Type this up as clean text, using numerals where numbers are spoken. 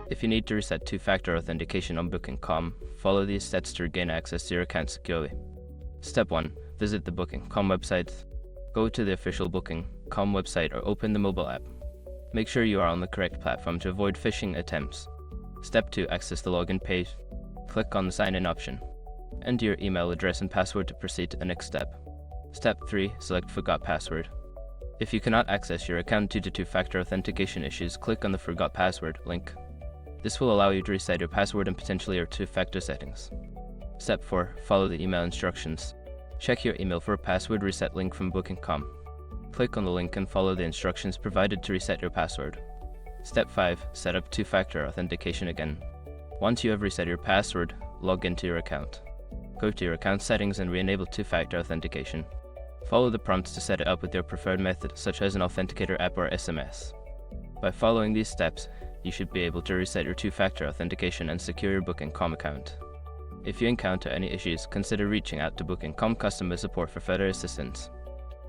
If you need to reset two-factor authentication on Booking.com, follow these steps to regain access to your account securely. Step 1. Visit the Booking.com website. Go to the official Booking.com website or open the mobile app. Make sure you are on the correct platform to avoid phishing attempts. Step 2. Access the login page. Click on the sign-in option. Enter your email address and password to proceed to the next step. Step 3. Select Forgot Password. If you cannot access your account due to two-factor authentication issues, click on the Forgot Password link. This will allow you to reset your password and potentially your two-factor settings. Step 4. Follow the email instructions. Check your email for a password reset link from Booking.com. Click on the link and follow the instructions provided to reset your password. Step 5. Set up two-factor authentication again. Once you have reset your password, log into your account. Go to your account settings and re-enable two-factor authentication. Follow the prompts to set it up with your preferred method, such as an authenticator app or SMS. By following these steps, you should be able to reset your two-factor authentication and secure your Booking.com account. If you encounter any issues, consider reaching out to Booking.com customer support for further assistance.